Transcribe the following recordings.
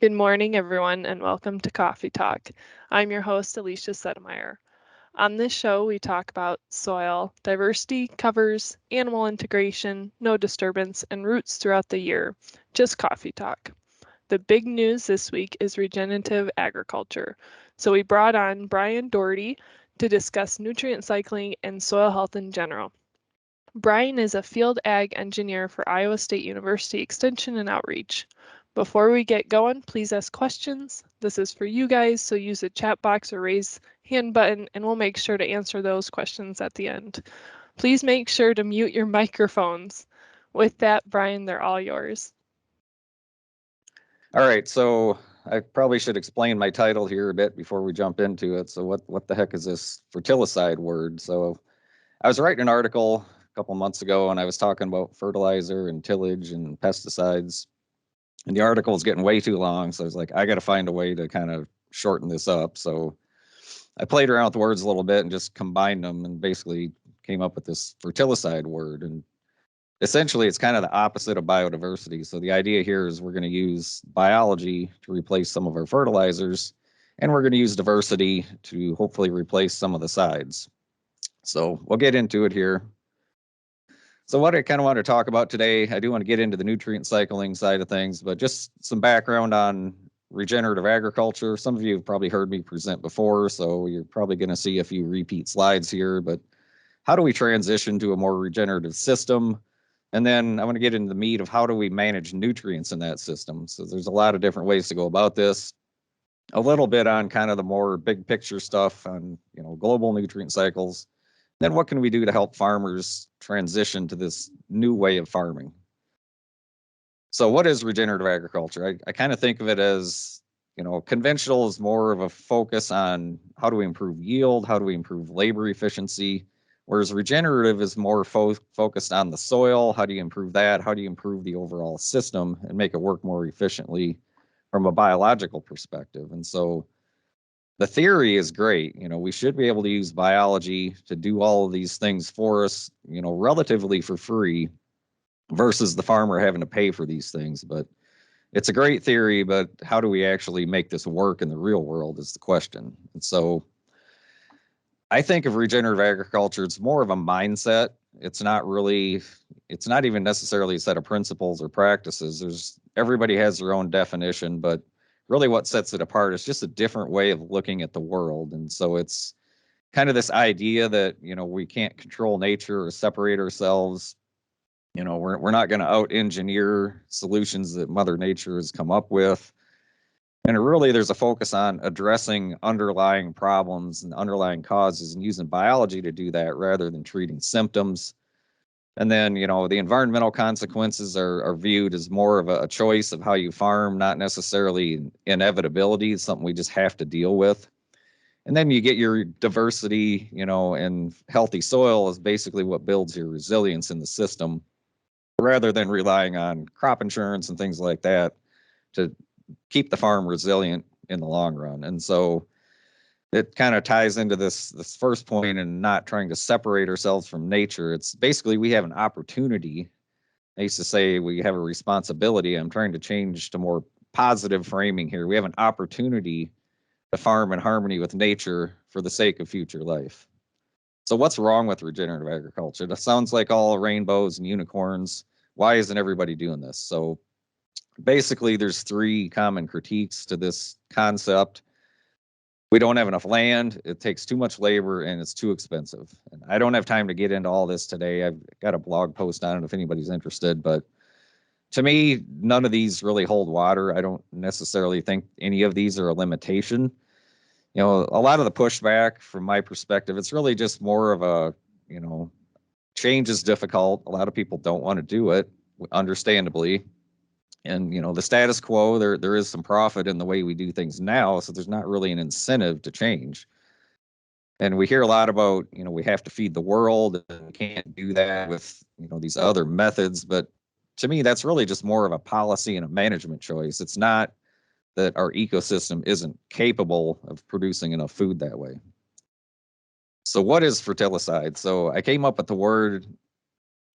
Good morning, everyone, and welcome to Coffee Talk. I'm your host, Alicia Sedemeyer. On this show, we talk about soil, diversity, covers, animal integration, no disturbance, and roots throughout the year. Just coffee talk. The big news this week is regenerative agriculture. So we brought on Brian Dougherty to discuss nutrient cycling and soil health in general. Brian is a field ag engineer for Iowa State University Extension and Outreach. Before we get going, please ask questions. This is for you guys, so use the chat box or raise hand button, and we'll make sure to answer those questions at the end. Please make sure to mute your microphones. With that, Brian, they're all yours. All right, so I probably should explain my title here a bit before we jump into it. So what the heck is this fertillicide word? So I was writing an article a couple months ago, and I was talking about fertilizer and tillage and pesticides. And the article was getting way too long, so I was like, I got to find a way to kind of shorten this up. So I played around with the words a little bit and just combined them and basically came up with this fertillicide word. And essentially, it's kind of the opposite of biodiversity. So the idea here is we're going to use biology to replace some of our fertilizers, and we're going to use diversity to hopefully replace some of the sides. So we'll get into it here. So what I kind of want to talk about today, I do want to get into the nutrient cycling side of things, but just some background on regenerative agriculture. Some of you have probably heard me present before, so you're probably going to see a few repeat slides here, but how do we transition to a more regenerative system? And then I want to get into the meat of how do we manage nutrients in that system. So there's a lot of different ways to go about this. A little bit on kind of the more big picture stuff on, global nutrient cycles. Then what can we do to help farmers transition to this new way of farming? So what is regenerative agriculture? I kind of think of it as, conventional is more of a focus on how do we improve yield, how do we improve labor efficiency, whereas regenerative is more focused on the soil. How do you improve that? How do you improve the overall system and make it work more efficiently from a biological perspective? And so the theory is great. We should be able to use biology to do all of these things for us, relatively for free versus the farmer having to pay for these things. But it's a great theory, but how do we actually make this work in the real world is the question. And so I think of regenerative agriculture, it's more of a mindset. It's not even necessarily a set of principles or practices. Everybody has their own definition, but really what sets it apart is just a different way of looking at the world. And so it's kind of this idea that, we can't control nature or separate ourselves. We're not going to out-engineer solutions that Mother Nature has come up with. And really, there's a focus on addressing underlying problems and underlying causes and using biology to do that rather than treating symptoms. And then, the environmental consequences are viewed as more of a choice of how you farm, not necessarily inevitability. It's something we just have to deal with. And then you get your diversity, and healthy soil is basically what builds your resilience in the system, rather than relying on crop insurance and things like that to keep the farm resilient in the long run. And so it kind of ties into this first point and not trying to separate ourselves from nature. It's basically we have an opportunity. I used to say we have a responsibility. I'm trying to change to more positive framing here. We have an opportunity to farm in harmony with nature for the sake of future life. So what's wrong with regenerative agriculture? That sounds like all rainbows and unicorns. Why isn't everybody doing this? So basically, there's three common critiques to this concept. We don't have enough land, it takes too much labor, and it's too expensive. And I don't have time to get into all this today. I've got a blog post on it if anybody's interested. But to me, none of these really hold water. I don't necessarily think any of these are a limitation. A lot of the pushback from my perspective, it's really just more of a, change is difficult. A lot of people don't want to do it, understandably. And, the status quo, there is some profit in the way we do things now, so there's not really an incentive to change. And we hear a lot about, we have to feed the world and we can't do that with, these other methods. But to me, that's really just more of a policy and a management choice. It's not that our ecosystem isn't capable of producing enough food that way. So what is fertillicide? So I came up with the word,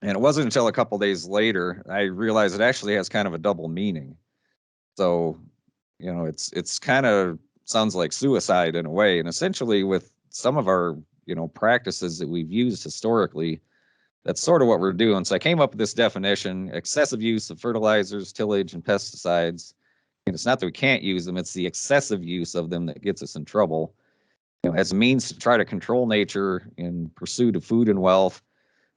and it wasn't until a couple days later I realized it actually has kind of a double meaning. So, it's kind of sounds like suicide in a way. And essentially with some of our, practices that we've used historically, that's sort of what we're doing. So I came up with this definition: excessive use of fertilizers, tillage, and pesticides. And it's not that we can't use them, it's the excessive use of them that gets us in trouble. As a means to try to control nature in pursuit of food and wealth.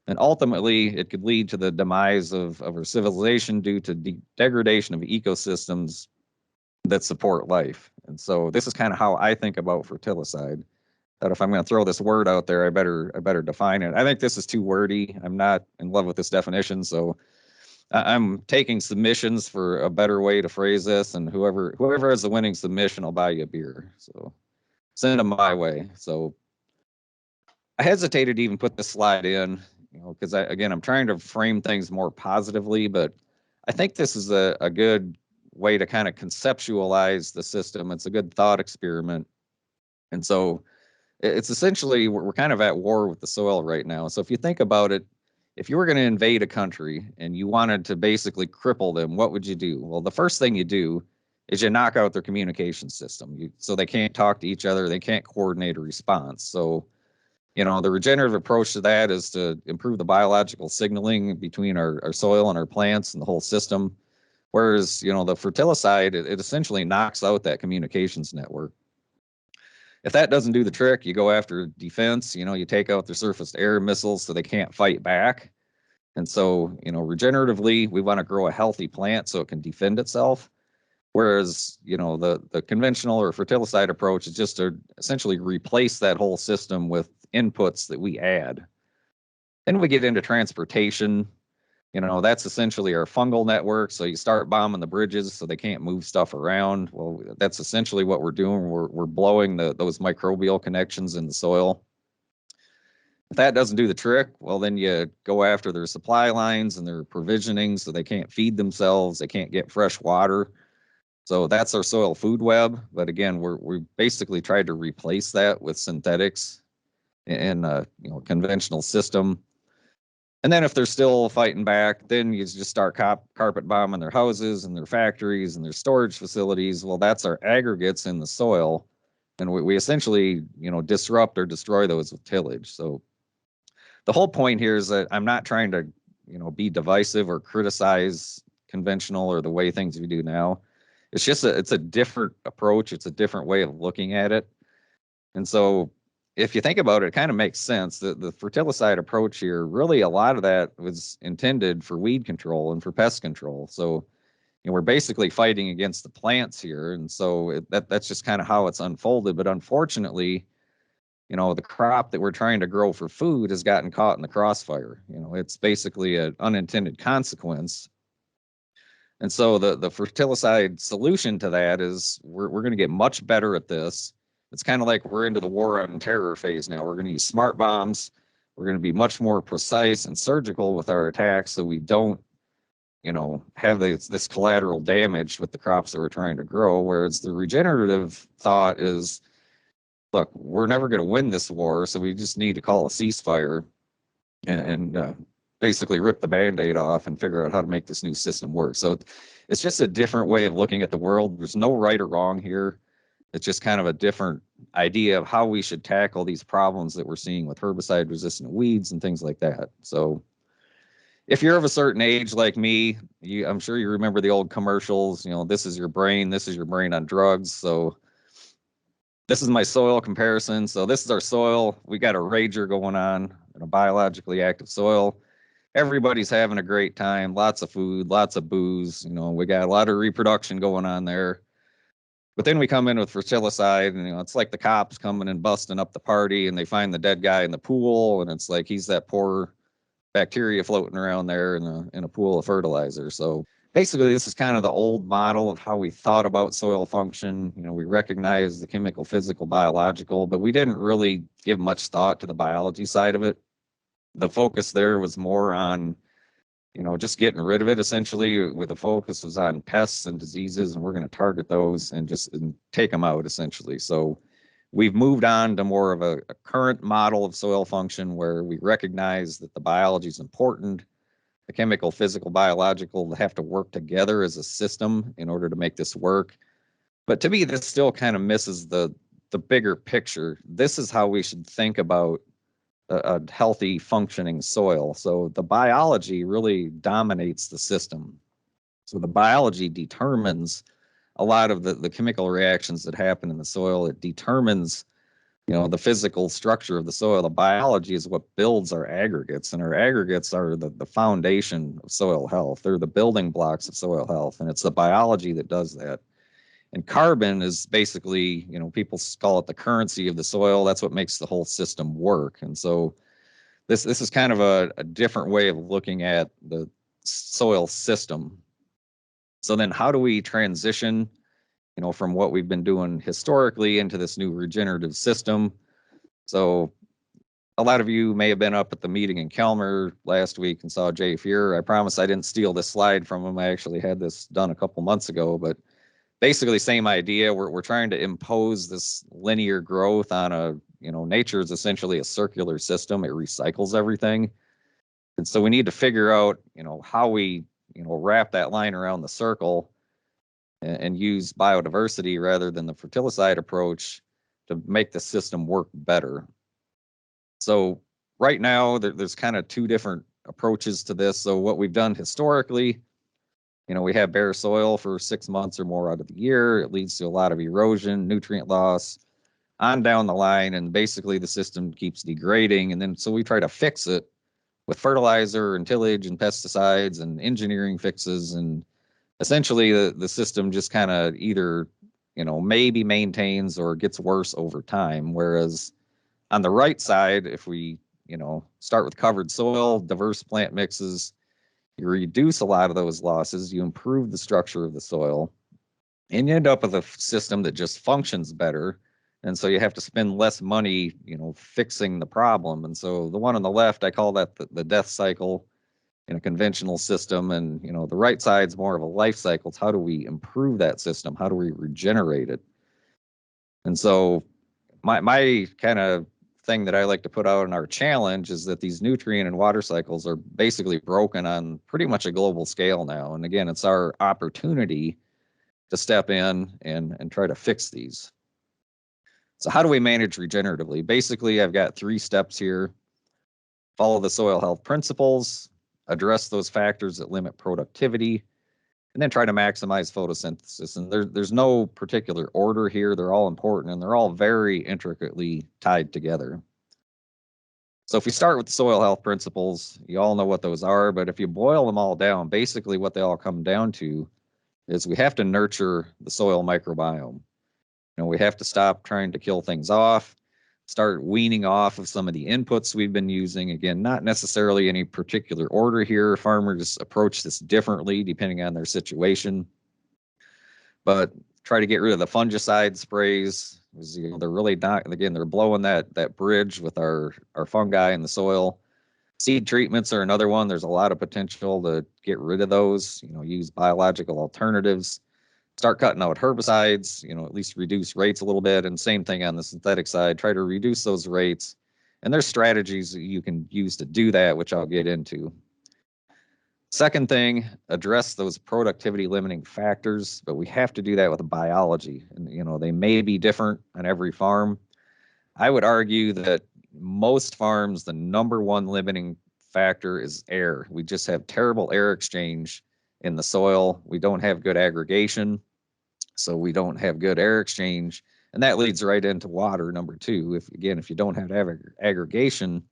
And ultimately, it could lead to the demise of our civilization due to degradation of ecosystems that support life. And so this is kind of how I think about fertillicide. That if I'm going to throw this word out there, I better define it. I think this is too wordy. I'm not in love with this definition, so I'm taking submissions for a better way to phrase this. And whoever has the winning submission, I'll buy you a beer. So send them my way. So I hesitated to even put this slide in, because I'm trying to frame things more positively, but I think this is a good way to kind of conceptualize the system. It's a good thought experiment. And so it's essentially, we're kind of at war with the soil right now. So if you think about it, if you were going to invade a country and you wanted to basically cripple them, what would you do? Well, the first thing you do is you knock out their communication system. So they can't talk to each other. They can't coordinate a response. So, the regenerative approach to that is to improve the biological signaling between our soil and our plants and the whole system. Whereas, the fertilicide, it essentially knocks out that communications network. If that doesn't do the trick, you go after defense. You take out their surface to air missiles so they can't fight back. And so, regeneratively, we want to grow a healthy plant so it can defend itself. Whereas, the conventional or fertilicide approach is just to essentially replace that whole system with inputs that we add. Then we get into transportation. That's essentially our fungal network. So you start bombing the bridges so they can't move stuff around. Well, that's essentially what we're doing. We're blowing those microbial connections in the soil. If that doesn't do the trick, well, then you go after their supply lines and their provisioning so they can't feed themselves. They can't get fresh water. So that's our soil food web. But again, we basically tried to replace that with synthetics in a conventional system. And then if they're still fighting back, then you just start carpet bombing their houses and their factories and their storage facilities. Well, that's our aggregates in the soil. And we essentially, disrupt or destroy those with tillage. So the whole point here is that I'm not trying to, be divisive or criticize conventional or the way things we do now. It's just it's a different approach. It's a different way of looking at it. And so if you think about it, it kind of makes sense. The fertilicide approach here, really a lot of that was intended for weed control and for pest control. So we're basically fighting against the plants here. And so that's just kind of how it's unfolded. But unfortunately, the crop that we're trying to grow for food has gotten caught in the crossfire. It's basically an unintended consequence. And so the fertilicide solution to that is we're going to get much better at this. It's kind of like we're into the war on terror phase now. We're going to use smart bombs. We're going to be much more precise and surgical with our attacks so we don't, have this collateral damage with the crops that we're trying to grow. Whereas the regenerative thought is, look, we're never going to win this war, so we just need to call a ceasefire and basically rip the Band-Aid off and figure out how to make this new system work. So it's just a different way of looking at the world. There's no right or wrong here. It's just kind of a different idea of how we should tackle these problems that we're seeing with herbicide-resistant weeds and things like that. So if you're of a certain age like me, I'm sure you remember the old commercials, this is your brain on drugs. So this is my soil comparison. So this is our soil. We got a rager going on in a biologically active soil. Everybody's having a great time, lots of food, lots of booze. We got a lot of reproduction going on there. But then we come in with fertillicide, and it's like the cops coming and busting up the party, and they find the dead guy in the pool, and it's like he's that poor bacteria floating around there in a pool of fertilizer. So basically, this is kind of the old model of how we thought about soil function. We recognize the chemical, physical, biological, but we didn't really give much thought to the biology side of it. The focus there was more on, just getting rid of it, essentially, with the focus was on pests and diseases, and we're going to target those and take them out, essentially. So we've moved on to more of a current model of soil function where we recognize that the biology is important. The chemical, physical, biological have to work together as a system in order to make this work. But to me, this still kind of misses the bigger picture. This is how we should think about a healthy functioning soil. So the biology really dominates the system. So the biology determines a lot of the chemical reactions that happen in the soil. It determines, the physical structure of the soil. The biology is what builds our aggregates, and our aggregates are the foundation of soil health. They're the building blocks of soil health, and it's the biology that does that. And carbon is basically, people call it the currency of the soil. That's what makes the whole system work. And so this is kind of a different way of looking at the soil system. So then how do we transition, from what we've been doing historically into this new regenerative system? So a lot of you may have been up at the meeting in Kelmer last week and saw Jay Fuhr. I promise I didn't steal this slide from him. I actually had this done a couple months ago, but basically same idea. We're trying to impose this linear growth on nature is essentially a circular system. It recycles everything. And so we need to figure out, how we, wrap that line around the circle and use biodiversity rather than the fertilicide approach to make the system work better. So right now there's kind of two different approaches to this. So what we've done historically, we have bare soil for 6 months or more out of the year. It leads to a lot of erosion, nutrient loss on down the line, and basically the system keeps degrading. And then so we try to fix it with fertilizer and tillage and pesticides and engineering fixes. And essentially the system just kind of either, maybe maintains or gets worse over time. Whereas on the right side, if we, start with covered soil, diverse plant mixes, you reduce a lot of those losses, you improve the structure of the soil, and you end up with a system that just functions better. And so you have to spend less money, fixing the problem. And so the one on the left, I call that the death cycle in a conventional system. And, the right side's more of a life cycle. It's how do we improve that system? How do we regenerate it? And so my kind of thing that I like to put out in our challenge is that these nutrient and water cycles are basically broken on pretty much a global scale now. And again, it's our opportunity to step in and try to fix these. So how do we manage regeneratively? Basically, I've got 3 steps here. Follow the soil health principles, address those factors that limit productivity, and then try to maximize photosynthesis. And there's no particular order here. They're all important, and they're all very intricately tied together. So if we start with the soil health principles, you all know what those are, but if you boil them all down, basically what they all come down to is we have to nurture the soil microbiome. We have to stop trying to kill things off, start weaning off of some of the inputs we've been using. Again, not necessarily any particular order here. Farmers approach this differently depending on their situation. But try to get rid of the fungicide sprays. They're really not, again, they're blowing that bridge with our fungi in the soil. Seed treatments are another one. There's a lot of potential to get rid of those, use biological alternatives. Start cutting out herbicides, at least reduce rates a little bit. And same thing on the synthetic side, try to reduce those rates. And there's strategies that you can use to do that, which I'll get into. Second thing, address those productivity limiting factors, but we have to do that with biology. And, they may be different on every farm. I would argue that most farms, the number one limiting factor is air. We just have terrible air exchange in the soil. We don't have good aggregation. So we don't have good air exchange, and that leads right into water, number 2. If you don't have aggregation,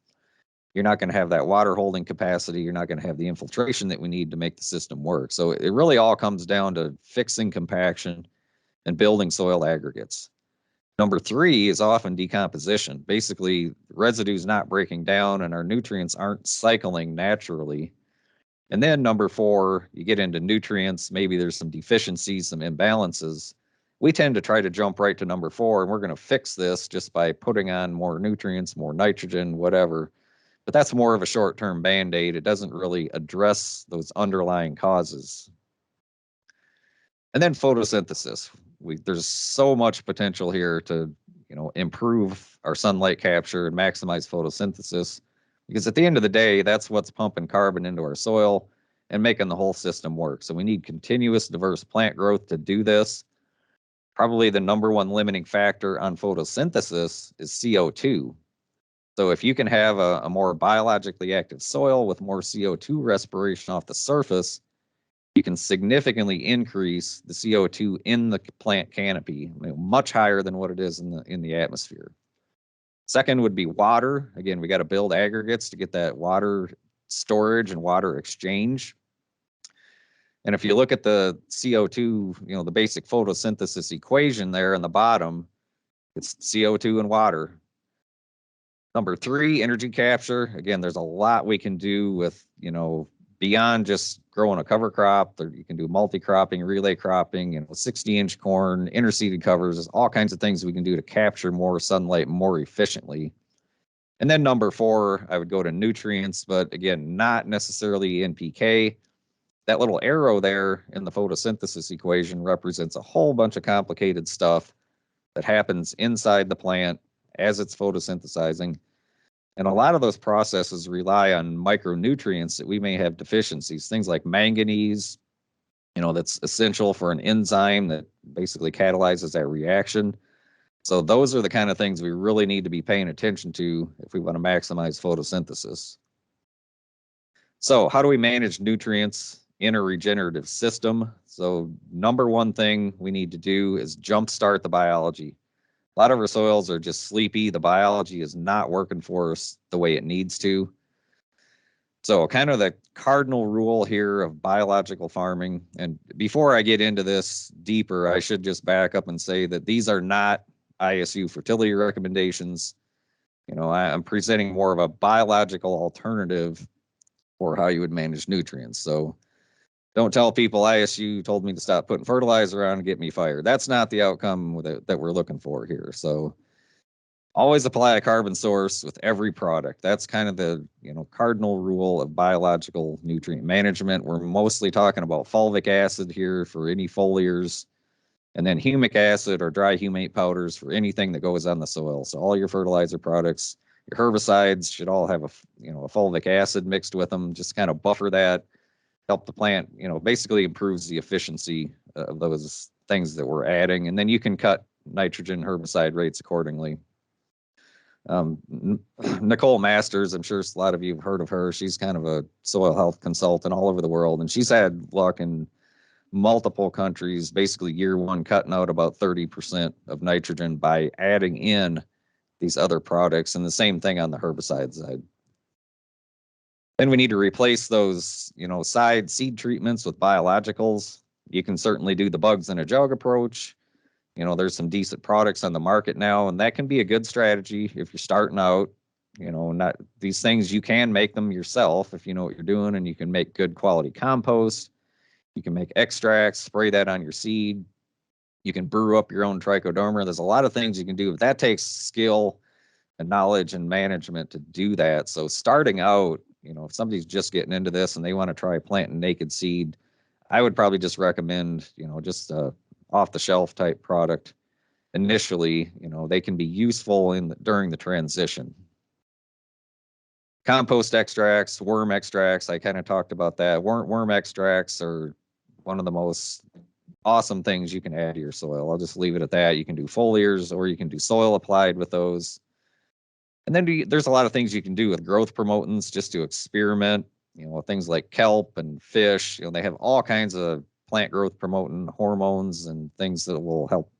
you're not going to have that water holding capacity. You're not going to have the infiltration that we need to make the system work. So it really all comes down to fixing compaction and building soil aggregates. Number 3 is often decomposition. Basically, residues not breaking down and our nutrients aren't cycling naturally. And then number 4, you get into nutrients. Maybe there's some deficiencies, some imbalances. We tend to try to jump right to number 4, and we're going to fix this just by putting on more nutrients, more nitrogen, whatever. But that's more of a short-term Band-Aid. It doesn't really address those underlying causes. And then photosynthesis. There's so much potential here to, improve our sunlight capture and maximize photosynthesis. Because at the end of the day, that's what's pumping carbon into our soil and making the whole system work. So we need continuous, diverse plant growth to do this. Probably the number one limiting factor on photosynthesis is CO2. So if you can have a more biologically active soil with more CO2 respiration off the surface, you can significantly increase the CO2 in the plant canopy, much higher than what it is in the atmosphere. Second would be water. Again, we got to build aggregates to get that water storage and water exchange. And if you look at the CO2, the basic photosynthesis equation there in the bottom, it's CO2 and water. Number three, energy capture. Again, there's a lot we can do with, beyond just growing a cover crop. You can do multi-cropping, relay cropping, 60-inch corn, interseeded covers. There's all kinds of things we can do to capture more sunlight more efficiently. And then number four, I would go to nutrients, but again, not necessarily NPK. That little arrow there in the photosynthesis equation represents a whole bunch of complicated stuff that happens inside the plant as it's photosynthesizing. And a lot of those processes rely on micronutrients that we may have deficiencies, things like manganese, that's essential for an enzyme that basically catalyzes that reaction. So those are the kind of things we really need to be paying attention to if we want to maximize photosynthesis. So how do we manage nutrients in a regenerative system? So number one thing we need to do is jumpstart the biology. A lot of our soils are just sleepy. The biology is not working for us the way it needs to. So kind of the cardinal rule here of biological farming, and before I get into this deeper, I should just back up and say that these are not ISU fertility recommendations. I'm presenting more of a biological alternative for how you would manage nutrients. So don't tell people ISU told me to stop putting fertilizer on and get me fired. That's not the outcome that we're looking for here. So always apply a carbon source with every product. That's kind of the cardinal rule of biological nutrient management. We're mostly talking about fulvic acid here for any foliars, and then humic acid or dry humate powders for anything that goes on the soil. So all your fertilizer products, your herbicides should all have a fulvic acid mixed with them. Just kind of buffer that, help the plant, basically improves the efficiency of those things that we're adding. And then you can cut nitrogen herbicide rates accordingly. Nicole Masters, I'm sure a lot of you have heard of her. She's kind of a soil health consultant all over the world, and she's had luck in multiple countries, basically year one, cutting out about 30% of nitrogen by adding in these other products, and the same thing on the herbicide side. Then we need to replace those, side seed treatments with biologicals. You can certainly do the bugs in a jug approach. There's some decent products on the market now, and that can be a good strategy if you're starting out. Not these things, you can make them yourself if you know what you're doing, and you can make good quality compost. You can make extracts, spray that on your seed. You can brew up your own trichoderma. There's a lot of things you can do, but that takes skill and knowledge and management to do that. So starting out, if somebody's just getting into this and they want to try planting naked seed, I would probably just recommend, just a off-the-shelf type product initially. They can be useful during the transition. Compost extracts, worm extracts, I kind of talked about that. Worm extracts are one of the most awesome things you can add to your soil. I'll just leave it at that. You can do foliars, or you can do soil applied with those. And then there's a lot of things you can do with growth promotants just to experiment, things like kelp and fish. They have all kinds of plant growth promoting hormones and things that will help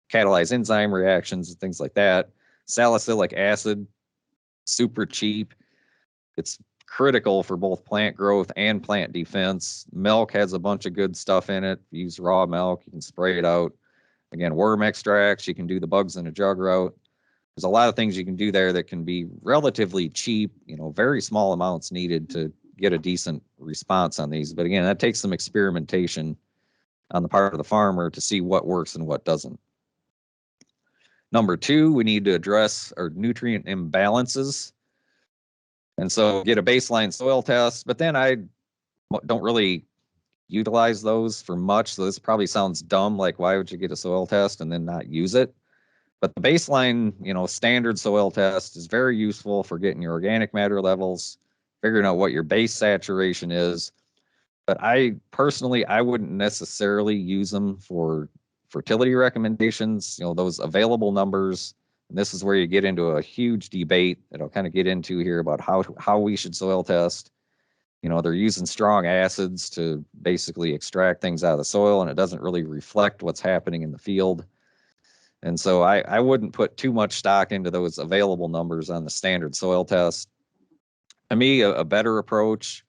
catalyze enzyme reactions and things like that. Salicylic acid, super cheap. It's critical for both plant growth and plant defense. Milk has a bunch of good stuff in it. Use raw milk, you can spray it out. Again, worm extracts, you can do the bugs in a jug route. There's a lot of things you can do there that can be relatively cheap, very small amounts needed to get a decent response on these. But again, that takes some experimentation on the part of the farmer to see what works and what doesn't. Number two, we need to address our nutrient imbalances. And so get a baseline soil test, but then I don't really utilize those for much. So this probably sounds dumb, like why would you get a soil test and then not use it? But the baseline, standard soil test is very useful for getting your organic matter levels, figuring out what your base saturation is. But I personally wouldn't necessarily use them for fertility recommendations, those available numbers. And this is where you get into a huge debate that I'll kind of get into here about how we should soil test. They're using strong acids to basically extract things out of the soil, and it doesn't really reflect what's happening in the field. And so I wouldn't put too much stock into those available numbers on the standard soil test. To me, a better approach,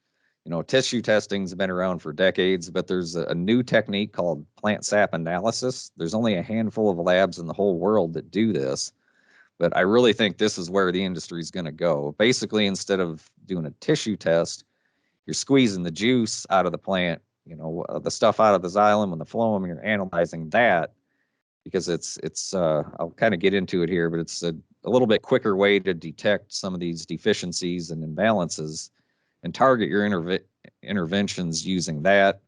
tissue testing's been around for decades, but there's a new technique called plant sap analysis. There's only a handful of labs in the whole world that do this, but I really think this is where the industry is going to go. Basically, instead of doing a tissue test, you're squeezing the juice out of the plant, the stuff out of the xylem and the phloem, you're analyzing that because it's I'll kind of get into it here, but it's a little bit quicker way to detect some of these deficiencies and imbalances and target your interventions using that.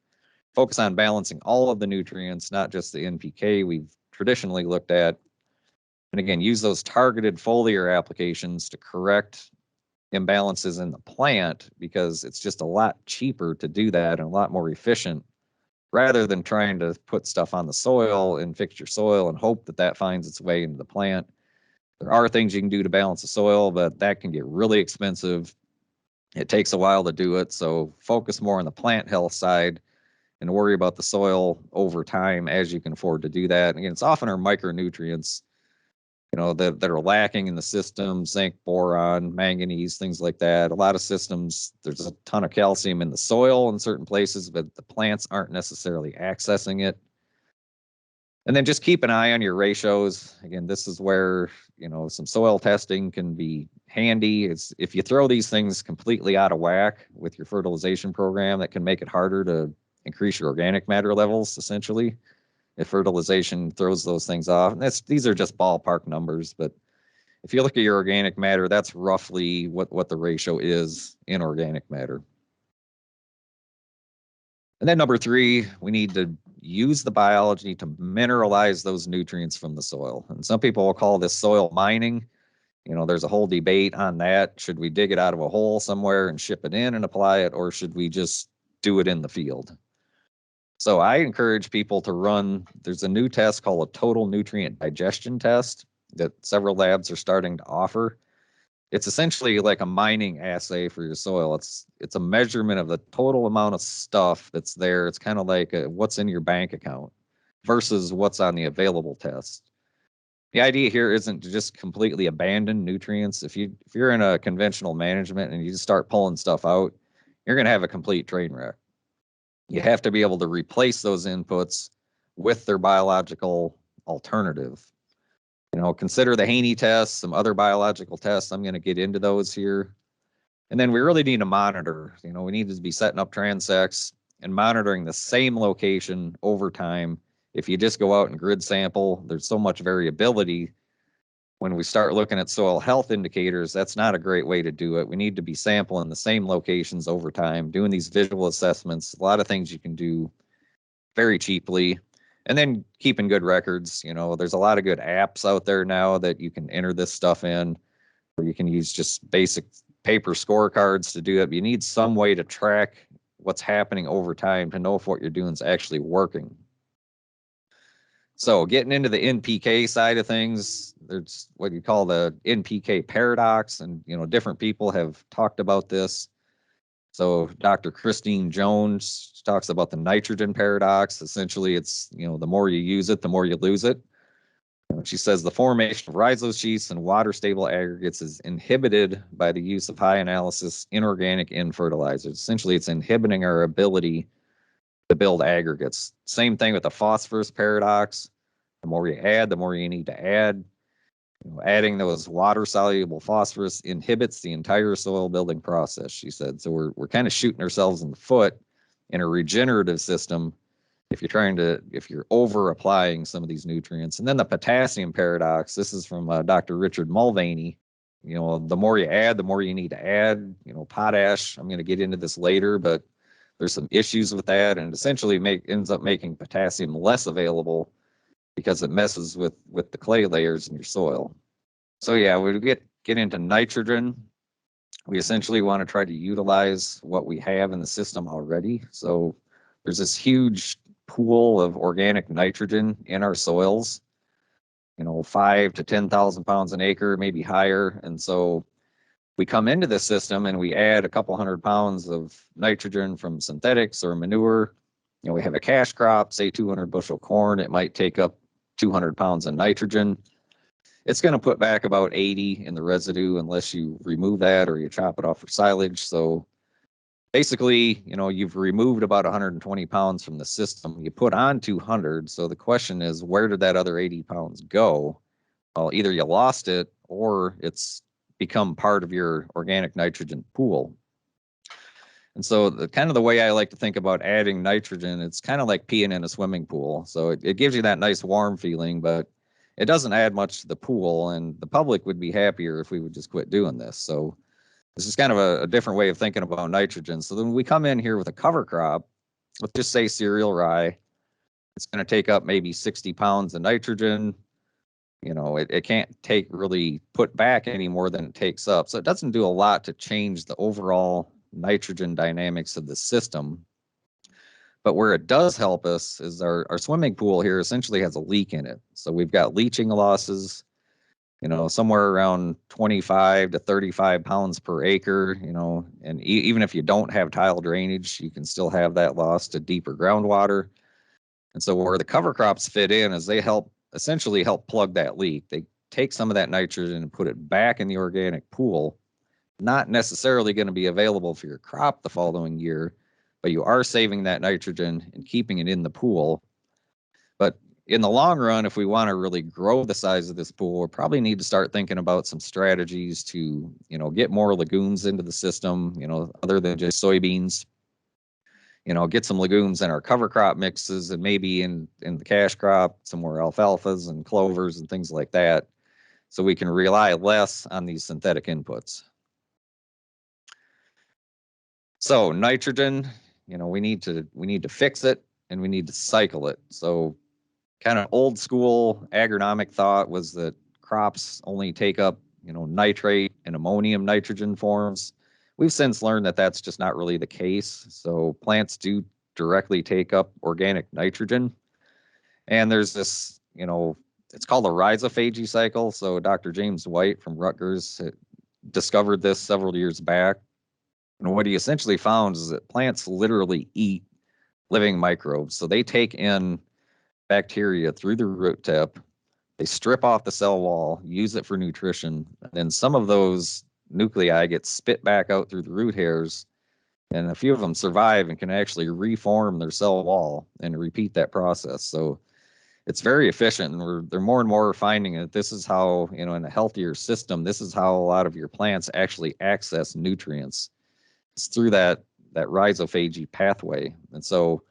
Focus on balancing all of the nutrients, not just the NPK we've traditionally looked at. And again, use those targeted foliar applications to correct imbalances in the plant, because it's just a lot cheaper to do that and a lot more efficient rather than trying to put stuff on the soil and fix your soil and hope that that finds its way into the plant. There are things you can do to balance the soil, but that can get really expensive. It takes a while to do it. So focus more on the plant health side and worry about the soil over time as you can afford to do that. And again, it's often our micronutrients, that are lacking in the system: zinc, boron, manganese, things like that. A lot of systems, there's a ton of calcium in the soil in certain places, but the plants aren't necessarily accessing it. And then just keep an eye on your ratios. Again, this is where, some soil testing can be handy. It's if you throw these things completely out of whack with your fertilization program, that can make it harder to increase your organic matter levels, essentially, if fertilization throws those things off. And these are just ballpark numbers, but if you look at your organic matter, that's roughly what the ratio is in organic matter. And then number 3, we need to use the biology to mineralize those nutrients from the soil. And some people will call this soil mining. There's a whole debate on that. Should we dig it out of a hole somewhere and ship it in and apply it, or should we just do it in the field? So I encourage people to run, there's a new test called a total nutrient digestion test that several labs are starting to offer. It's essentially like a mining assay for your soil. It's a measurement of the total amount of stuff that's there. It's kind of like what's in your bank account versus what's on the available test. The idea here isn't to just completely abandon nutrients. If you're in a conventional management and you just start pulling stuff out, you're going to have a complete train wreck. You have to be able to replace those inputs with their biological alternative. Consider the Haney test, some other biological tests. I'm going to get into those here. And then we really need to monitor. We need to be setting up transects and monitoring the same location over time. If you just go out and grid sample, there's so much variability. When we start looking at soil health indicators, that's not a great way to do it. We need to be sampling the same locations over time, doing these visual assessments. A lot of things you can do very cheaply. And then keeping good records. There's a lot of good apps out there now that you can enter this stuff in, or you can use just basic paper scorecards to do it. But you need some way to track what's happening over time to know if what you're doing is actually working. So getting into the NPK side of things, there's what you call the NPK paradox, and different people have talked about this. So Dr. Christine Jones talks about the nitrogen paradox. Essentially, it's, the more you use it, the more you lose it. She says the formation of rhizose sheaths and water-stable aggregates is inhibited by the use of high-analysis inorganic N-fertilizers. Essentially, it's inhibiting our ability to build aggregates. Same thing with the phosphorus paradox. The more you add, the more you need to add. Adding those water-soluble phosphorus inhibits the entire soil building process, she said. So we're kind of shooting ourselves in the foot in a regenerative system if you're over applying some of these nutrients. And then the potassium paradox, this is from Dr. Richard Mulvaney. The more you add, the more you need to add. Potash, I'm going to get into this later, but there's some issues with that, and it essentially ends up making potassium less available because it messes with the clay layers in your soil. So yeah, we get into nitrogen. We essentially want to try to utilize what we have in the system already. So there's this huge pool of organic nitrogen in our soils, 5 to 10,000 pounds an acre, maybe higher. And so we come into the system and we add a couple hundred pounds of nitrogen from synthetics or manure. We have a cash crop, say 200 bushel corn. It might take up 200 pounds of nitrogen. It's going to put back about 80 in the residue unless you remove that or you chop it off for silage. So basically, you've removed about 120 pounds from the system. You put on 200. So the question is, where did that other 80 pounds go? Well, either you lost it or it's become part of your organic nitrogen pool. And so the way I like to think about adding nitrogen, it's kind of like peeing in a swimming pool. So it gives you that nice warm feeling, but it doesn't add much to the pool, and the public would be happier if we would just quit doing this. So this is kind of a different way of thinking about nitrogen. So then we come in here with a cover crop, let's just say cereal rye. It's going to take up maybe 60 pounds of nitrogen. It can't really put back any more than it takes up. So it doesn't do a lot to change the overall nitrogen dynamics of the system. But where it does help us is our swimming pool here essentially has a leak in it. So we've got leaching losses, somewhere around 25 to 35 pounds per acre, and even if you don't have tile drainage, you can still have that loss to deeper groundwater. And so where the cover crops fit in is they essentially help plug that leak. They take some of that nitrogen and put it back in the organic pool. Not necessarily going to be available for your crop the following year, but you are saving that nitrogen and keeping it in the pool. But in the long run, if we want to really grow the size of this pool, we probably need to start thinking about some strategies to, get more legumes into the system, other than just soybeans. Get some legumes in our cover crop mixes, and maybe in the cash crop, some more alfalfas and clovers and things like that, so we can rely less on these synthetic inputs. So nitrogen, we need to fix it and we need to cycle it. So kind of old school agronomic thought was that crops only take up, nitrate and ammonium nitrogen forms. We've since learned that that's just not really the case. So plants do directly take up organic nitrogen. And there's this, it's called a rhizophagy cycle. So Dr. James White from Rutgers discovered this several years back. And what he essentially found is that plants literally eat living microbes. So they take in bacteria through the root tip, they strip off the cell wall, use it for nutrition, and then some of those nuclei get spit back out through the root hairs, and a few of them survive and can actually reform their cell wall and repeat that process. So it's very efficient, and they're more and more finding that this is how, in a healthier system, this is how a lot of your plants actually access nutrients. It's through that rhizophagy pathway. And so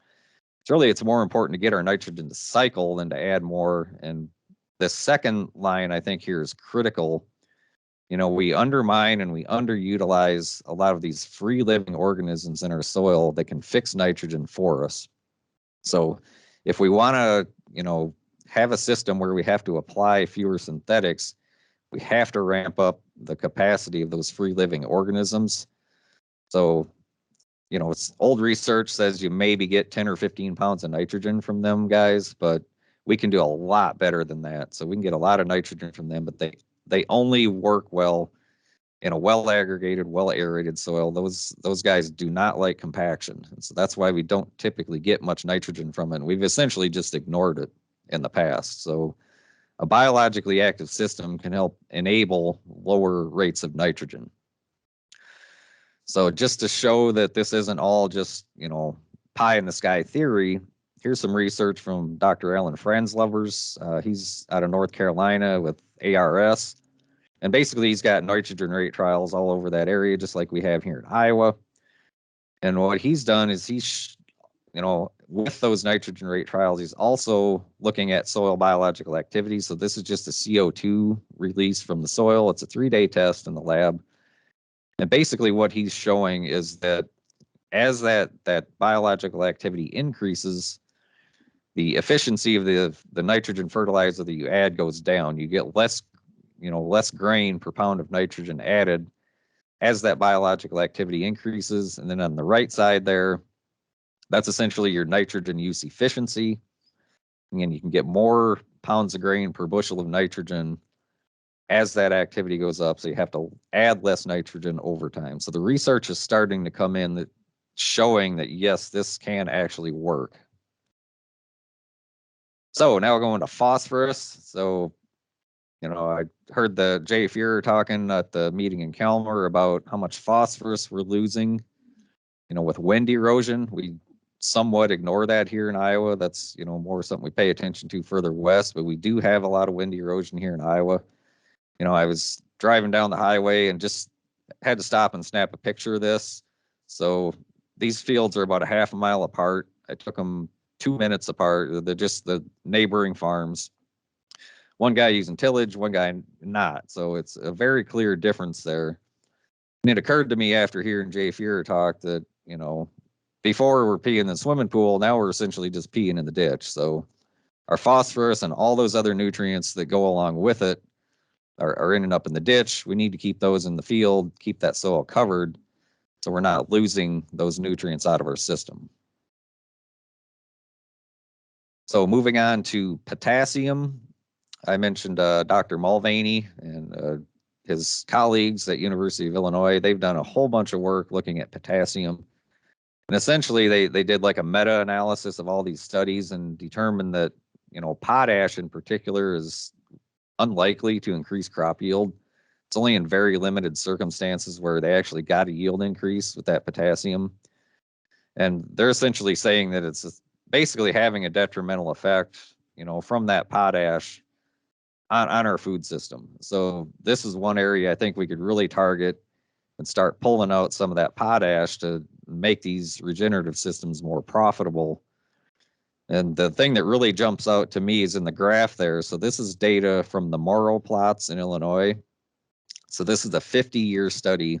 it's more important to get our nitrogen to cycle than to add more. And the second line, I think, here is critical. We undermine and we underutilize a lot of these free living organisms in our soil that can fix nitrogen for us. So if we want to, have a system where we have to apply fewer synthetics, we have to ramp up the capacity of those free living organisms. So, it's old research says you maybe get 10 or 15 pounds of nitrogen from them guys, but we can do a lot better than that. So we can get a lot of nitrogen from them, but they only work well in a well aggregated, well aerated soil. Those guys do not like compaction. And so that's why we don't typically get much nitrogen from it. And we've essentially just ignored it in the past. So a biologically active system can help enable lower rates of nitrogen. So just to show that this isn't all just, pie in the sky theory, here's some research from Dr. Alan Franzlovers. He's out of North Carolina with ARS. And basically, he's got nitrogen rate trials all over that area, just like we have here in Iowa. And what he's done is with those nitrogen rate trials, he's also looking at soil biological activity. So this is just a CO2 release from the soil. It's a 3-day test in the lab. And basically what he's showing is that as that biological activity increases, the efficiency of the nitrogen fertilizer that you add goes down. You get less grain per pound of nitrogen added as that biological activity increases. And then on the right side there, That's essentially your nitrogen use efficiency. And you can get more pounds of grain per bushel of nitrogen as that activity goes up. So you have to add less nitrogen over time. So the research is starting to come in that showing that, yes, this can actually work. So now we're going to phosphorus. So, I heard the Jay Fuhrer talking at the meeting in Calmer about how much phosphorus we're losing, with wind erosion. We somewhat ignore that here in Iowa. That's, more something we pay attention to further west, but we do have a lot of wind erosion here in Iowa. I was driving down the highway and just had to stop and snap a picture of this. So these fields are about a half a mile apart. I took them 2 minutes apart. They're just the neighboring farms. One guy using tillage, one guy not. So it's a very clear difference there. And it occurred to me after hearing Jay Fuhrer talk that, before we're peeing in the swimming pool, now we're essentially just peeing in the ditch. So our phosphorus and all those other nutrients that go along with it are ending up in the ditch. We need to keep those in the field, keep that soil covered, so we're not losing those nutrients out of our system. So moving on to potassium, I mentioned Dr. Mulvaney and his colleagues at University of Illinois. They've done a whole bunch of work looking at potassium. And essentially, they did like a meta-analysis of all these studies and determined that, potash in particular is unlikely to increase crop yield. It's only in very limited circumstances where they actually got a yield increase with that potassium. And they're essentially saying that it's basically having a detrimental effect, from that potash on our food system. So this is one area I think we could really target and start pulling out some of that potash to make these regenerative systems more profitable. And the thing that really jumps out to me is in the graph there. So this is data from the Morrow plots in Illinois. So this is a 50-year study.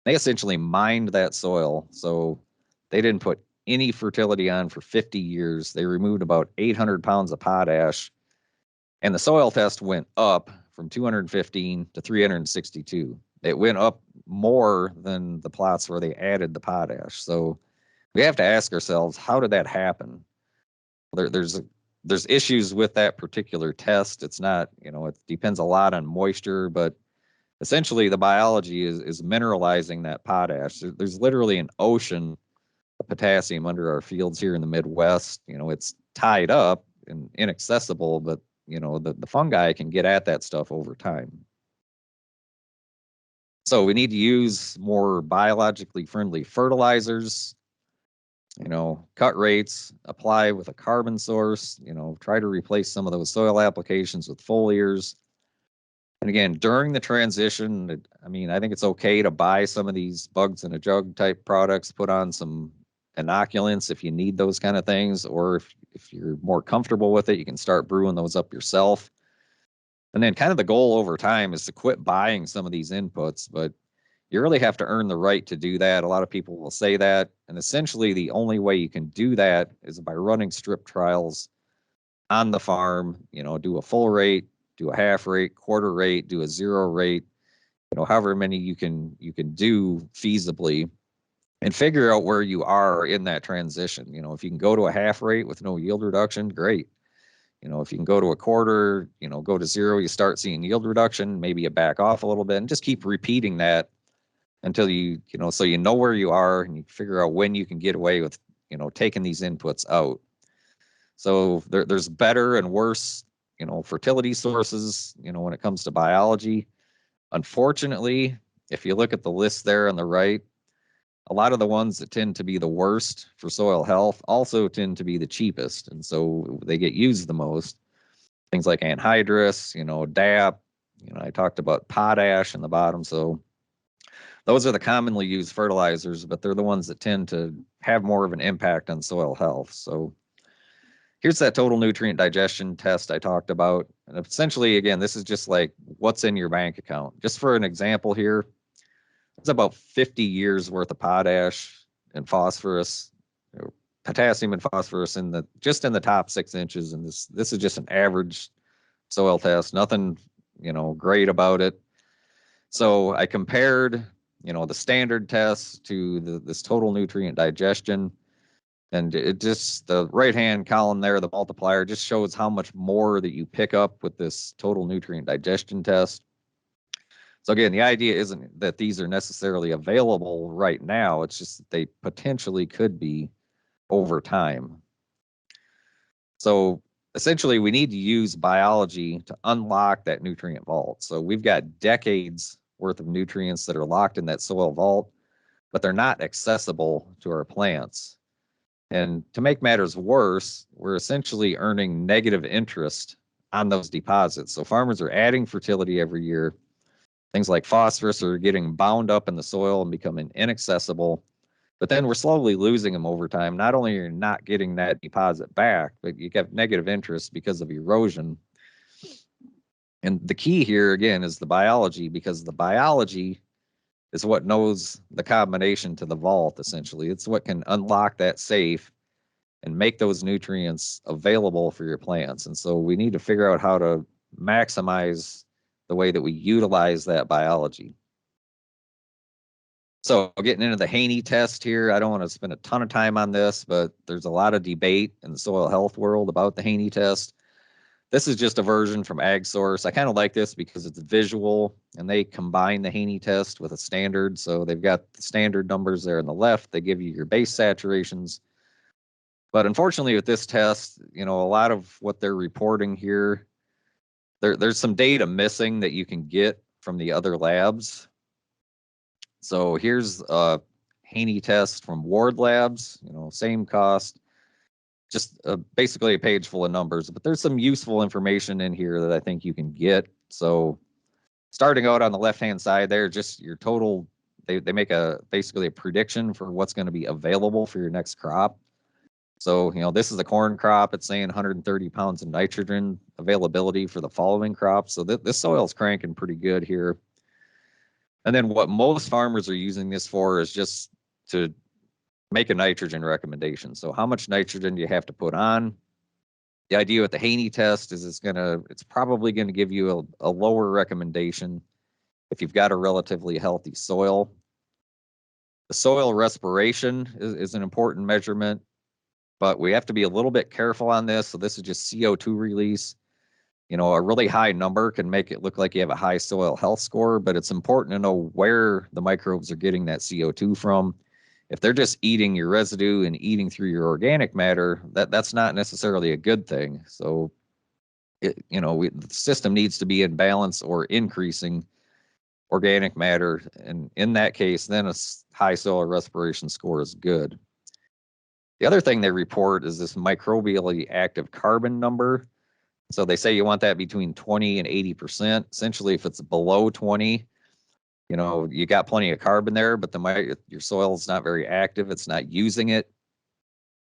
They essentially mined that soil. So they didn't put any fertility on for 50 years. They removed about 800 pounds of potash. And the soil test went up from 215 to 362. It went up more than the plots where they added the potash. So we have to ask ourselves, how did that happen? There's issues with that particular test. It's not, it depends a lot on moisture, but essentially the biology is mineralizing that potash. There's literally an ocean of potassium under our fields here in the Midwest. It's tied up and inaccessible, but the fungi can get at that stuff over time. So we need to use more biologically friendly fertilizers, cut rates, apply with a carbon source, try to replace some of those soil applications with foliars. And again, during the transition, I think it's okay to buy some of these bugs in a jug type products, put on some inoculants if you need those kind of things, or if you're more comfortable with it, you can start brewing those up yourself. And then kind of the goal over time is to quit buying some of these inputs, but you really have to earn the right to do that. A lot of people will say that. And essentially, the only way you can do that is by running strip trials on the farm, do a full rate, do a half rate, quarter rate, do a zero rate, however many you can do feasibly, and figure out where you are in that transition. If you can go to a half rate with no yield reduction, great. If you can go to a quarter, go to zero, you start seeing yield reduction, maybe you back off a little bit and just keep repeating that until so you know where you are and you figure out when you can get away with, taking these inputs out. So there's better and worse, fertility sources, when it comes to biology. Unfortunately, if you look at the list there on the right, a lot of the ones that tend to be the worst for soil health also tend to be the cheapest. And so they get used the most. Things like anhydrous, DAP, I talked about potash in the bottom. So those are the commonly used fertilizers, but they're the ones that tend to have more of an impact on soil health. So here's that total nutrient digestion test I talked about. And essentially, again, this is just like what's in your bank account. Just for an example here, it's about 50 years worth of potash and phosphorus, potassium and phosphorus in the top 6 inches. And this is just an average soil test, nothing, great about it. So I compared, the standard tests to this total nutrient digestion. And it just, the right-hand column there, the multiplier, just shows how much more that you pick up with this total nutrient digestion test. So again, the idea isn't that these are necessarily available right now. It's just that they potentially could be over time. So essentially, we need to use biology to unlock that nutrient vault. So we've got decades worth of nutrients that are locked in that soil vault, but they're not accessible to our plants. And to make matters worse, we're essentially earning negative interest on those deposits. So farmers are adding fertility every year. Things like phosphorus are getting bound up in the soil and becoming inaccessible. But then we're slowly losing them over time. Not only are you not getting that deposit back, but you get negative interest because of erosion. And the key here, again, is the biology, because the biology is what knows the combination to the vault, essentially. It's what can unlock that safe and make those nutrients available for your plants. And so we need to figure out how to maximize the way that we utilize that biology. So getting into the Haney test here, I don't want to spend a ton of time on this, but there's a lot of debate in the soil health world about the Haney test. This is just a version from AgSource. I kind of like this because it's visual, and they combine the Haney test with a standard. So they've got the standard numbers there on the left. They give you your base saturations. But unfortunately, with this test, a lot of what they're reporting here, there's some data missing that you can get from the other labs. So here's a Haney test from Ward Labs, same cost, just basically a page full of numbers, but there's some useful information in here that I think you can get. So starting out on the left-hand side there, just your total, they make basically a prediction for what's going to be available for your next crop. So, this is a corn crop. It's saying 130 pounds of nitrogen availability for the following crop. So this soil's cranking pretty good here. And then what most farmers are using this for is just to make a nitrogen recommendation. So how much nitrogen do you have to put on? The idea with the Haney test is it's probably going to give you a lower recommendation if you've got a relatively healthy soil. The soil respiration is an important measurement, but we have to be a little bit careful on this. So this is just CO2 release. A really high number can make it look like you have a high soil health score, but it's important to know where the microbes are getting that CO2 from. If they're just eating your residue and eating through your organic matter, that's not necessarily a good thing. So, the system needs to be in balance or increasing organic matter. And in that case, then a high soil respiration score is good. The other thing they report is this microbially active carbon number. So they say you want that between 20 and 80%. Essentially, if it's below 20, you got plenty of carbon there, but your soil is not very active. It's not using it.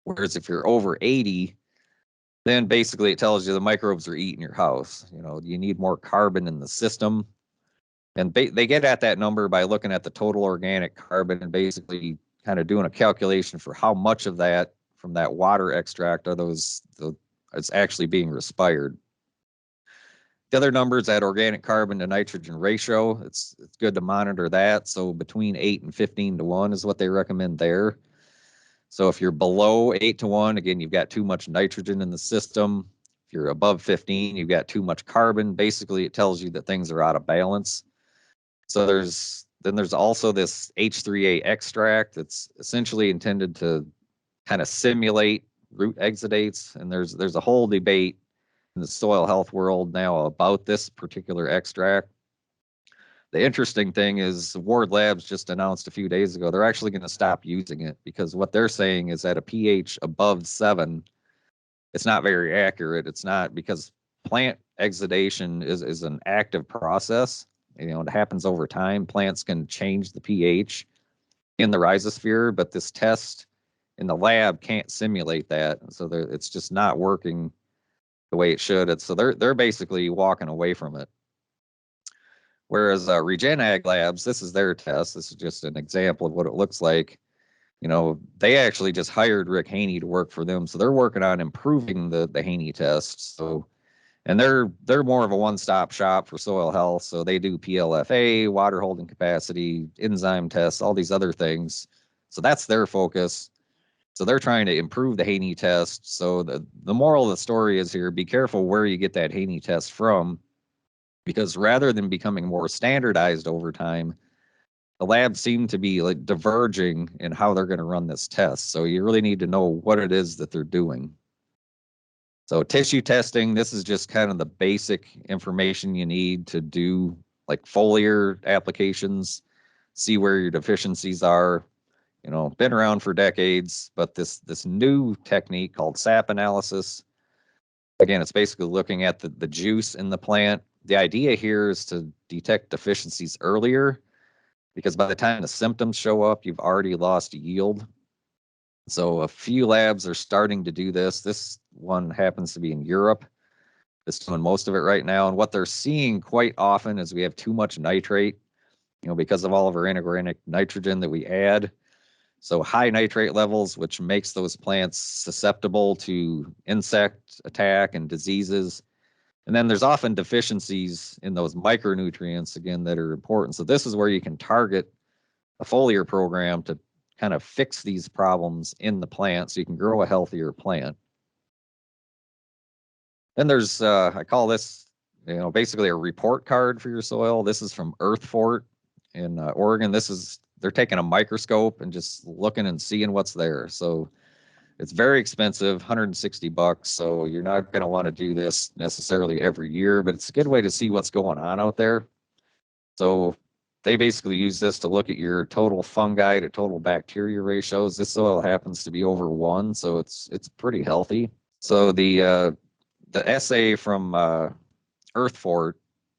Whereas if you're over 80, then basically it tells you the microbes are eating your house. You need more carbon in the system. And they get at that number by looking at the total organic carbon and basically kind of doing a calculation for how much of that from that water extract it's actually being respired. The other numbers, that organic carbon to nitrogen ratio, it's good to monitor that. So between 8 and 15 to 1 is what they recommend there. So if you're below 8 to 1, again, you've got too much nitrogen in the system. If you're above 15, you've got too much carbon. Basically, it tells you that things are out of balance. So there's also this H3A extract that's essentially intended to kind of simulate root exudates. And there's a whole debate in the soil health world now about this particular extract. The interesting thing is Ward Labs just announced a few days ago they're actually going to stop using it, because what they're saying is at a pH above 7, it's not very accurate. It's not, because plant exudation is an active process. It happens over time. Plants can change the pH in the rhizosphere, but this test in the lab can't simulate that. So it's just not working the way it should. So they're basically walking away from it. Whereas Regen Ag Labs, this is their test. This is just an example of what it looks like. They actually just hired Rick Haney to work for them. So they're working on improving the Haney test. So, and they're more of a one-stop shop for soil health. So they do PLFA, water holding capacity, enzyme tests, all these other things. So that's their focus. So they're trying to improve the Haney test. So the moral of the story is here, be careful where you get that Haney test from, because rather than becoming more standardized over time, the labs seem to be like diverging in how they're going to run this test. So you really need to know what it is that they're doing. So tissue testing, this is just kind of the basic information you need to do like foliar applications, see where your deficiencies are. You know, been around for decades, but this new technique called sap analysis, again, it's basically looking at the juice in the plant. The idea here is to detect deficiencies earlier, because by the time the symptoms show up, you've already lost yield. So a few labs are starting to do this. This one happens to be in Europe. It's doing most of it right now. And what they're seeing quite often is we have too much nitrate, you know, because of all of our inorganic nitrogen that we add. So high nitrate levels, which makes those plants susceptible to insect attack and diseases. And then there's often deficiencies in those micronutrients, again, that are important. So this is where you can target a foliar program to kind of fix these problems in the plant so you can grow a healthier plant. Then there's, I call this, you know, basically a report card for your soil. This is from Earthfort in Oregon. They're taking a microscope and just looking and seeing what's there. So it's very expensive, $160. So you're not going to want to do this necessarily every year, but it's a good way to see what's going on out there. So they basically use this to look at your total fungi to total bacteria ratios. This soil happens to be over 1, so it's pretty healthy. So the essay from Earthfort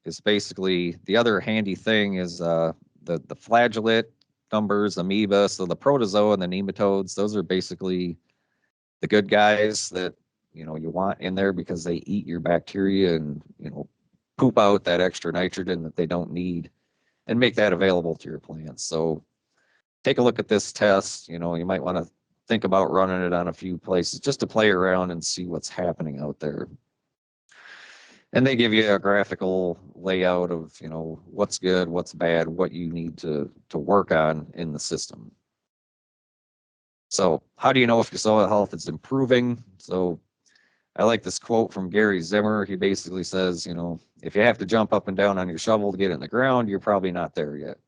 is basically, the other handy thing is the flagellate numbers, amoeba. So the protozoa and the nematodes, those are basically the good guys that, you know, you want in there because they eat your bacteria and, you know, poop out that extra nitrogen that they don't need and make that available to your plants. So take a look at this test. You know, you might want to think about running it on a few places just to play around and see what's happening out there. And they give you a graphical layout of, you know, what's good, what's bad, what you need to work on in the system. So how do you know if your soil health is improving? So I like this quote from Gary Zimmer. He basically says, you know, if you have to jump up and down on your shovel to get it in the ground, you're probably not there yet.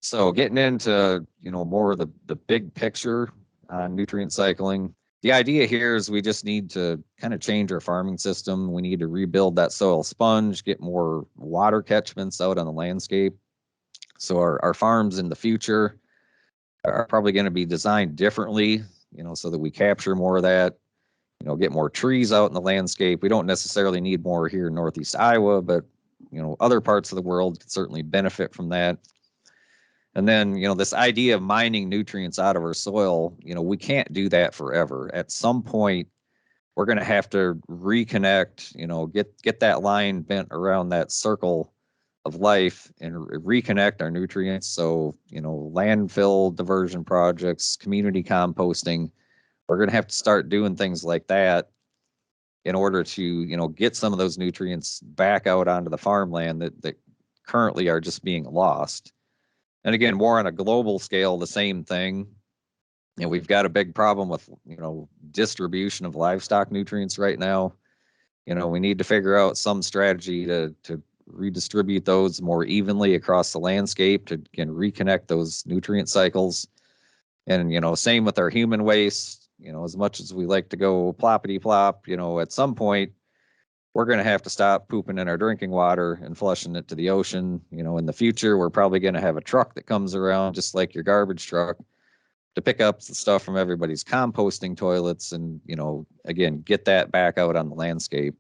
So getting into, you know, more of the big picture on nutrient cycling. The idea here is we just need to kind of change our farming system. We need to rebuild that soil sponge, get more water catchments out on the landscape. So our farms in the future are probably going to be designed differently, you know, so that we capture more of that, you know, get more trees out in the landscape. We don't necessarily need more here in Northeast Iowa, but, you know, other parts of the world could certainly benefit from that. And then, you know, this idea of mining nutrients out of our soil, you know, we can't do that forever. At some point, we're going to have to reconnect, you know, get that line bent around that circle of life and reconnect our nutrients. So, you know, landfill diversion projects, community composting, we're going to have to start doing things like that in order to, you know, get some of those nutrients back out onto the farmland that currently are just being lost. And again, more on a global scale, the same thing. You know, we've got a big problem with, you know, distribution of livestock nutrients right now. You know, we need to figure out some strategy to redistribute those more evenly across the landscape to, again, reconnect those nutrient cycles. And, you know, same with our human waste. You know, as much as we like to go ploppity plop, you know, at some point, we're going to have to stop pooping in our drinking water and flushing it to the ocean. You know, in the future, we're probably going to have a truck that comes around just like your garbage truck to pick up the stuff from everybody's composting toilets and, you know, again, get that back out on the landscape.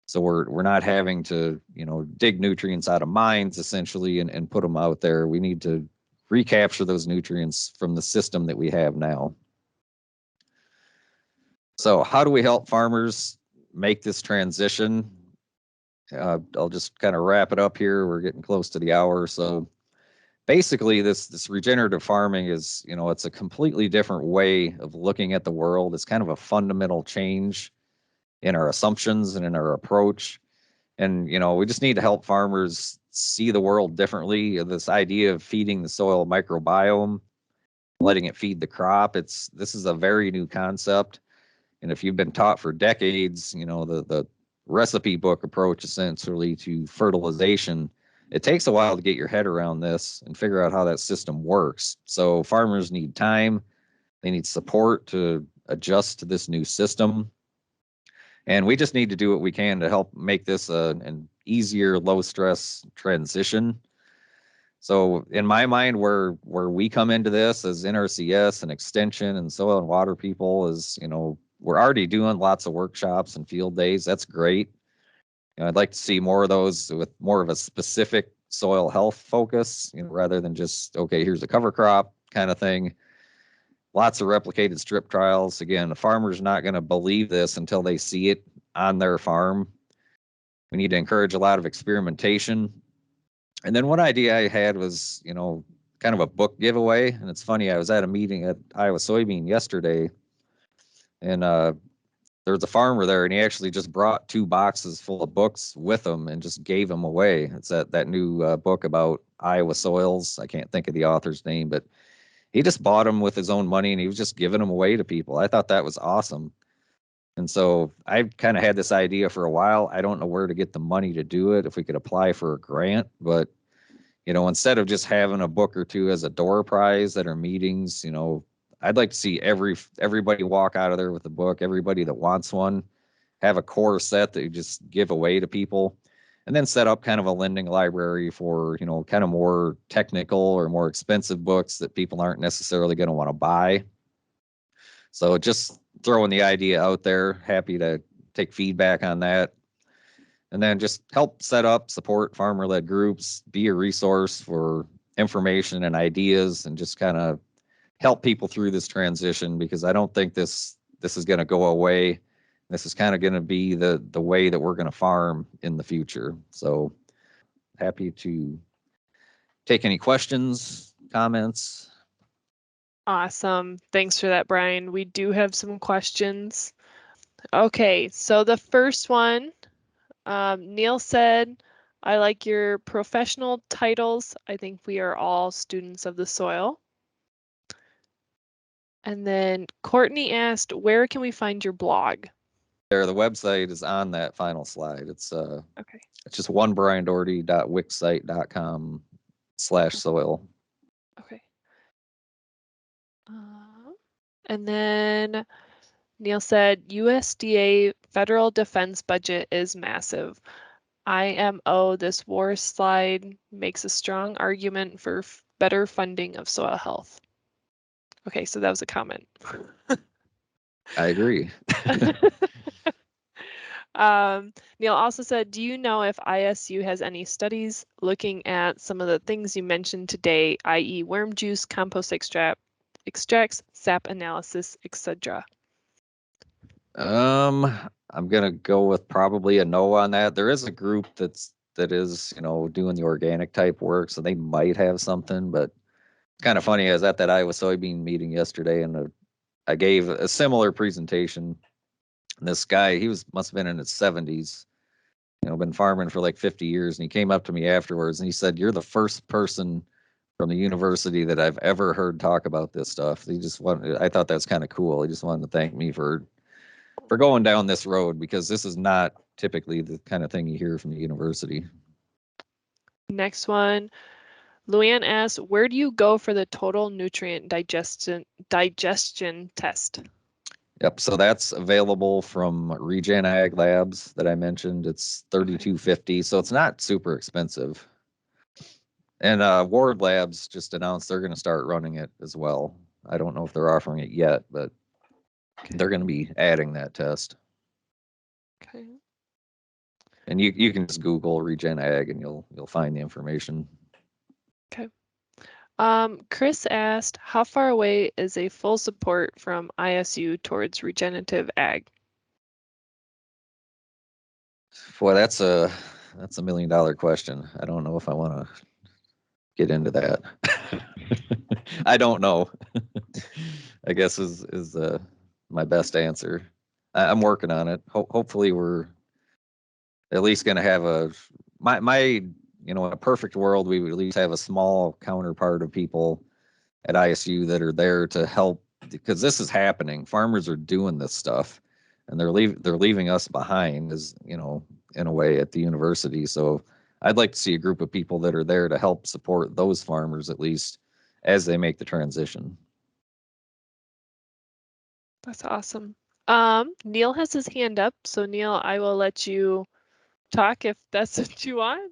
So we're not having to, you know, dig nutrients out of mines essentially and put them out there. We need to recapture those nutrients from the system that we have now. So how do we help farmers make this transition? I'll just kind of wrap it up here. We're getting close to the hour. So basically this regenerative farming is, you know, it's a completely different way of looking at the world. It's kind of a fundamental change in our assumptions and in our approach. And, you know, we just need to help farmers see the world differently. This idea of feeding the soil microbiome, letting it feed the crop. This is a very new concept. And if you've been taught for decades, the recipe book approach essentially to fertilization, it takes a while to get your head around this and figure out how that system works. So farmers need time, they need support to adjust to this new system. And we just need to do what we can to help make this an easier, low stress transition. So in my mind, where we come into this as NRCS and extension and soil and water people is, we're already doing lots of workshops and field days. That's great. I'd like to see more of those with more of a specific soil health focus, rather than just, okay, here's a cover crop kind of thing. Lots of replicated strip trials. Again, the farmer's not going to believe this until they see it on their farm. We need to encourage a lot of experimentation. And then one idea I had was, kind of a book giveaway. And it's funny, I was at a meeting at Iowa Soybean yesterday, and there was a farmer there, and he actually just brought 2 boxes full of books with him and just gave them away. It's that new book about Iowa soils. I can't think of the author's name, but he just bought them with his own money, and he was just giving them away to people. I thought that was awesome. And so I've kind of had this idea for a while. I don't know where to get the money to do it, if we could apply for a grant, but instead of just having a book or 2 as a door prize at our meetings, I'd like to see everybody walk out of there with a book. Everybody that wants one, have a core set that you just give away to people, and then set up kind of a lending library for, kind of more technical or more expensive books that people aren't necessarily going to want to buy. So just throwing the idea out there, happy to take feedback on that. And then just help set up, support farmer-led groups, be a resource for information and ideas, and just kind of help people through this transition, because I don't think this is going to go away. This is kind of going to be the way that we're going to farm in the future. So happy to take any questions, comments. Awesome. Thanks for that, Brian. We do have some questions. Okay, so the first one, Neil said, I like your professional titles. I think we are all students of the soil. And then Courtney asked, where can we find your blog? There, the website is on that final slide. It's Okay. it's just onebriandoherty.wixsite.com/soil. Okay. And then Neil said, USDA federal defense budget is massive. IMO, this war slide makes a strong argument for better funding of soil health. Okay, so that was a comment. I agree. Neil also said, do you know if ISU has any studies looking at some of the things you mentioned today, i.e. worm juice, compost extracts, sap analysis, etc.? I'm gonna go with probably a no on that. There is a group that is, doing the organic type work, so they might have something, but it's kind of funny. I was at that Iowa soybean meeting yesterday, and I gave a similar presentation. And this guy, must have been in his 70s, been farming for like 50 years, and he came up to me afterwards and he said, "You're the first person from the university that I've ever heard talk about this stuff." I thought that's kind of cool. He just wanted to thank me for going down this road, because this is not typically the kind of thing you hear from the university. Next one, Luann asks, where do you go for the total nutrient digestion test? Yep. So that's available from Regen Ag Labs that I mentioned. It's $32.50, so it's not super expensive. And Ward Labs just announced they're going to start running it as well. I don't know if they're offering it yet, but they're going to be adding that test. Okay. And you can just Google Regen Ag and you'll find the information. Okay. Chris asked, how far away is a full support from ISU towards regenerative ag? Boy, that's a $1 million question. I don't know if I want to get into that. I don't know. I guess is my best answer. I'm working on it. Hopefully we're at least going to have in a perfect world, we would at least have a small counterpart of people at ISU that are there to help, because this is happening. Farmers are doing this stuff, and they're leaving us behind, as in a way, at the university. So I'd like to see a group of people that are there to help support those farmers, at least as they make the transition. That's awesome. Neil has his hand up, so Neil, I will let you talk if that's what you want.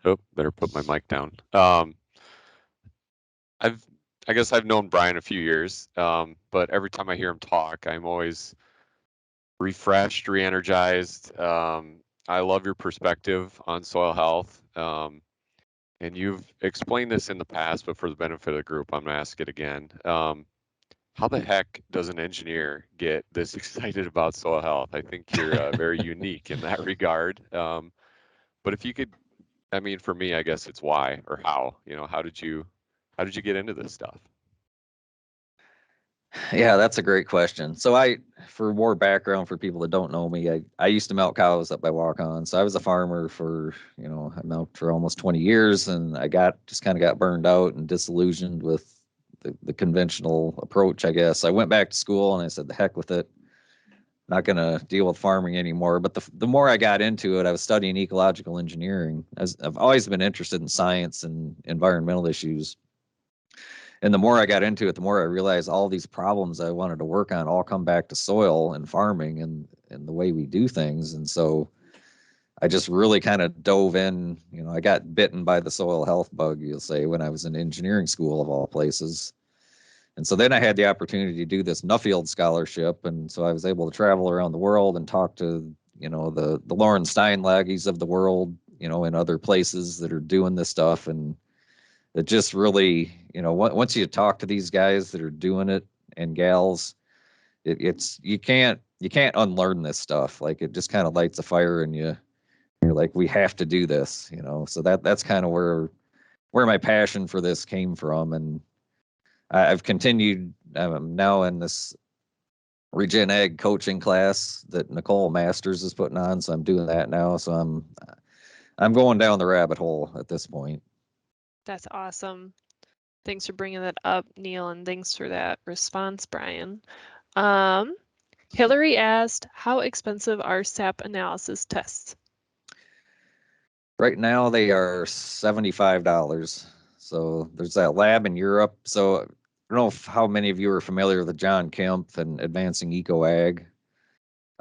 Oh, better put my mic down. I guess I've known Brian a few years, but every time I hear him talk, I'm always refreshed, re-energized. I love your perspective on soil health. And you've explained this in the past, but for the benefit of the group, I'm gonna ask it again. How the heck does an engineer get this excited about soil health? I think you're very unique in that regard. But if you could, I mean, for me, I guess it's why or how. How did you get into this stuff? Yeah, that's a great question. So for more background for people that don't know me, I used to milk cows up by walk-on. So I was a farmer for, I milked for almost 20 years, and I just kind of got burned out and disillusioned with the conventional approach, I guess. I went back to school and I said, the heck with it. Not going to deal with farming anymore. But the more I got into it, I was studying ecological engineering. I've always been interested in science and environmental issues. And the more I got into it, the more I realized all these problems I wanted to work on all come back to soil and farming and the way we do things. And so I just really kind of dove in. I got bitten by the soil health bug, you'll say, when I was in engineering school of all places. And so then I had the opportunity to do this Nuffield scholarship. And so I was able to travel around the world and talk to, the Lauren Steinlaggies of the world, in other places that are doing this stuff. And it just really, once you talk to these guys that are doing it and gals, it's you can't unlearn this stuff. Like, it just kind of lights a fire in you. You're like, we have to do this, So that's kind of where my passion for this came from. And I've continued. I'm now in this Regen Ag coaching class that Nicole Masters is putting on, so I'm doing that now. So I'm going down the rabbit hole at this point. That's awesome. Thanks for bringing that up, Neil, and thanks for that response, Brian. Hillary asked, how expensive are SAP analysis tests? Right now they are $75. So there's that lab in Europe. So I don't know how many of you are familiar with John Kemp and Advancing Eco Ag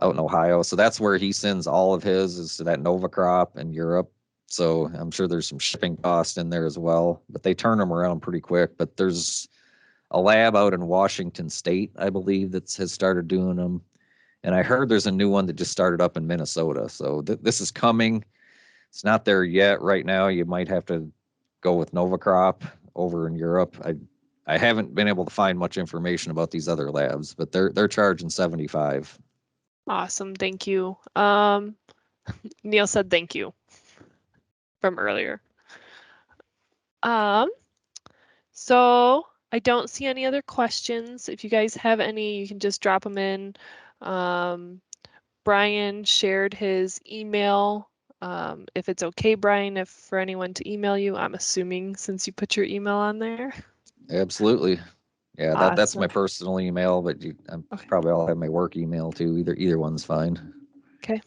out in Ohio. So that's where he sends all of his, is to that Nova Crop in Europe. So I'm sure there's some shipping cost in there as well, but they turn them around pretty quick. But there's a lab out in Washington State, I believe, that has started doing them. And I heard there's a new one that just started up in Minnesota. So this is coming. It's not there yet right now. You might have to go with Nova Crop over in Europe. I haven't been able to find much information about these other labs, but they're charging 75. Awesome, thank you. Neil said thank you from earlier. So I don't see any other questions. If you guys have any, you can just drop them in. Brian shared his email. If it's okay, Brian, if for anyone to email you, I'm assuming since you put your email on there. Absolutely. Yeah, Awesome. that's my personal email, but probably I'll have my work email too. Either one's fine. Okay.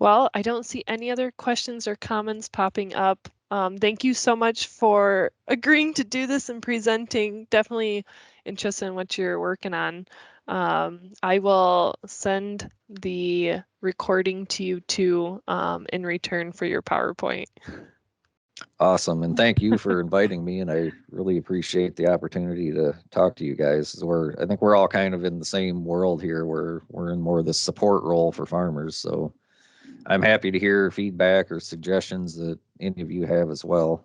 Well, I don't see any other questions or comments popping up. Thank you so much for agreeing to do this and presenting. Definitely interested in what you're working on. I will send the recording to you too in return for your PowerPoint. Awesome. And thank you for inviting me. And I really appreciate the opportunity to talk to you guys. I think we're all kind of in the same world here, where we're in more of the support role for farmers. So I'm happy to hear feedback or suggestions that any of you have as well.